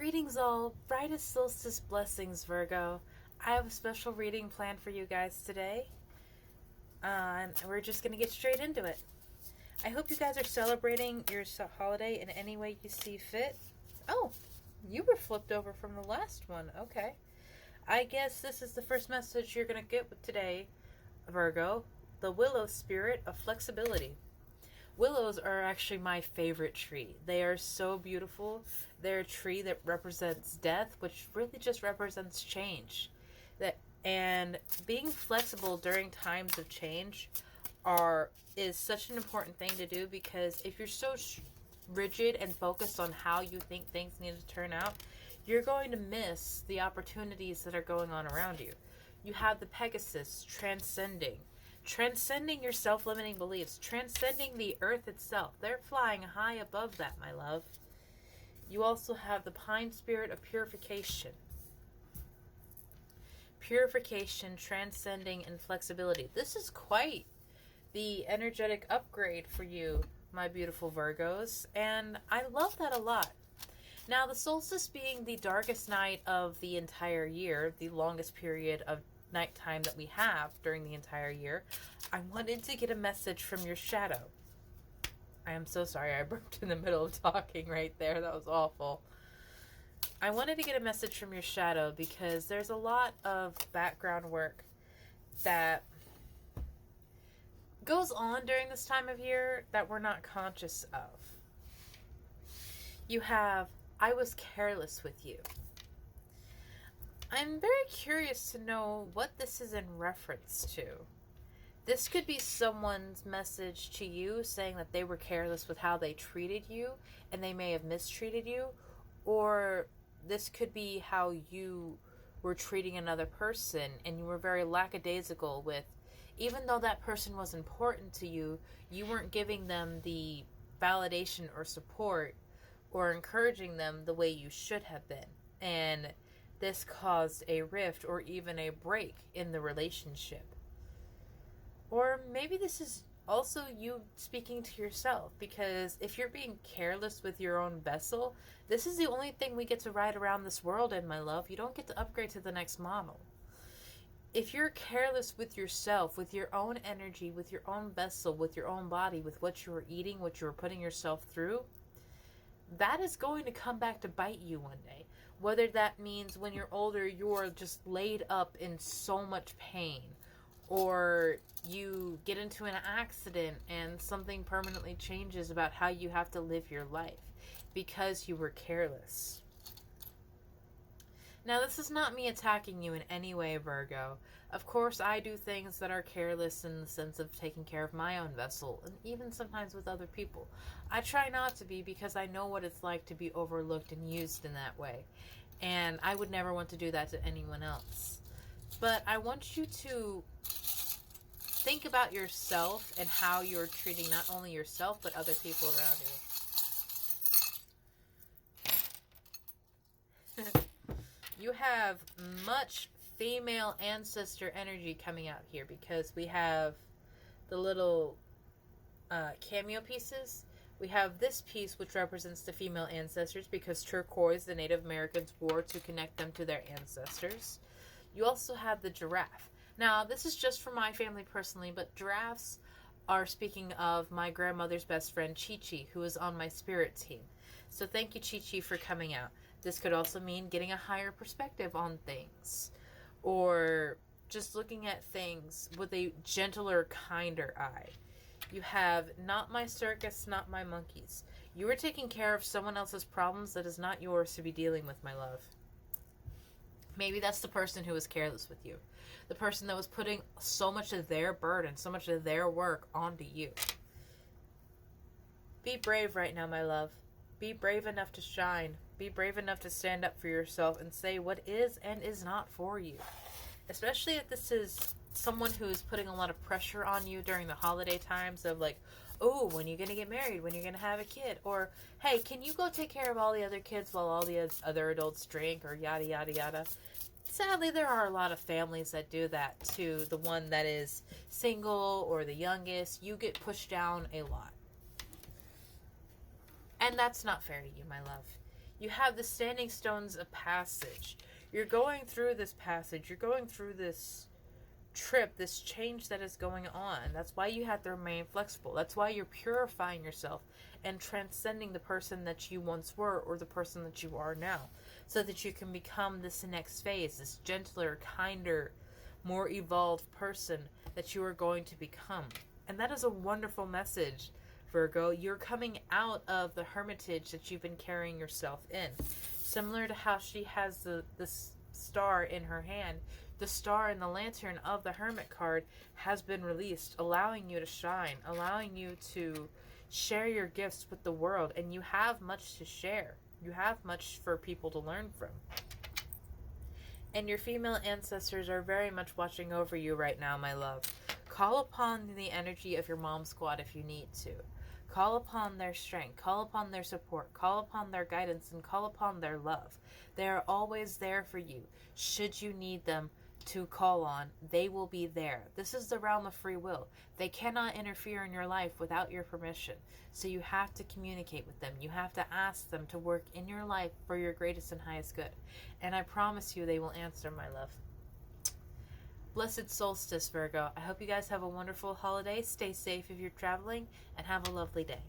Greetings all, brightest solstice blessings, Virgo. I have a special reading planned for you guys today, and we're just going to get straight into it. I hope you guys are celebrating your holiday in any way you see fit. Oh, you were flipped over from the last one. Okay. I guess this is the first message you're going to get with today, Virgo. The willow spirit of flexibility. Willows are actually my favorite tree. They are so beautiful. They're a tree that represents death, which really just represents change. And being flexible during times of change is such an important thing to do, because if you're so rigid and focused on how you think things need to turn out, you're going to miss the opportunities that are going on around you. You have the Pegasus transcending your self-limiting beliefs, transcending the earth itself. They're flying high above that, my love. You also have the pine spirit of purification. Purification, transcending, and flexibility. This is quite the energetic upgrade for you, my beautiful Virgos, and I love that a lot. Now, the solstice being the darkest night of the entire year, the longest period of nighttime that we have during the entire year, I wanted to get a message from your shadow. I am so sorry I burped in the middle of talking right there. That was awful. I wanted to get a message from your shadow because there's a lot of background work that goes on during this time of year that we're not conscious of. You have, I was careless with you. I'm very curious to know what this is in reference to. This could be someone's message to you saying that they were careless with how they treated you and they may have mistreated you, or this could be how you were treating another person and you were very lackadaisical with, even though that person was important to you, you weren't giving them the validation or support or encouraging them the way you should have been. And this caused a rift or even a break in the relationship. Or maybe this is also you speaking to yourself, because if you're being careless with your own vessel, this is the only thing we get to ride around this world in, my love. You don't get to upgrade to the next model. If you're careless with yourself, with your own energy, with your own vessel, with your own body, with what you're eating, what you're putting yourself through, that is going to come back to bite you one day. Whether that means when you're older, you're just laid up in so much pain, or you get into an accident and something permanently changes about how you have to live your life because you were careless. Now, this is not me attacking you in any way, Virgo. Of course, I do things that are careless in the sense of taking care of my own vessel, and even sometimes with other people. I try not to be, because I know what it's like to be overlooked and used in that way. And I would never want to do that to anyone else. But I want you to think about yourself and how you're treating not only yourself, but other people around you. You have much female ancestor energy coming out here, because we have the little cameo pieces. We have this piece, which represents the female ancestors, because turquoise, the Native Americans wore to connect them to their ancestors. You also have the giraffe. Now, this is just for my family personally, but giraffes are speaking of my grandmother's best friend, Chi-Chi, who is on my spirit team. So thank you, Chi-Chi, for coming out. This could also mean getting a higher perspective on things, or just looking at things with a gentler, kinder eye. You have, not my circus, not my monkeys. You are taking care of someone else's problems that is not yours to be dealing with, my love. Maybe that's the person who was careless with you. The person that was putting so much of their burden, so much of their work onto you. Be brave right now, my love. Be brave enough to shine. Be brave enough to stand up for yourself and say what is and is not for you. Especially if this is someone who is putting a lot of pressure on you during the holiday times of like, oh, when are you going to get married? When are you going to have a kid? Or, hey, can you go take care of all the other kids while all the other adults drink, or yada, yada, yada. Sadly, there are a lot of families that do that to the one that is single or the youngest. You get pushed down a lot. And that's not fair to you, my love. You have the standing stones of passage. You're going through this passage. You're going through this trip, this change that is going on. That's why you have to remain flexible. That's why you're purifying yourself and transcending the person that you once were or the person that you are now, so that you can become this next phase, this gentler, kinder, more evolved person that you are going to become. And that is a wonderful message, Virgo. You're coming out of the hermitage that you've been carrying yourself in. Similar to how she has the star in her hand, the star in the lantern of the Hermit card has been released, allowing you to shine, allowing you to share your gifts with the world. And you have much to share. You have much for people to learn from. And your female ancestors are very much watching over you right now, my love. Call upon the energy of your mom squad if you need to. Call upon their strength. Call upon their support. Call upon their guidance, and call upon their love. They are always there for you. Should you need them to call on, they will be there. This is the realm of free will. They cannot interfere in your life without your permission. So you have to communicate with them. You have to ask them to work in your life for your greatest and highest good. And I promise you they will answer, my love. Blessed solstice, Virgo. I hope you guys have a wonderful holiday. Stay safe if you're traveling, and have a lovely day.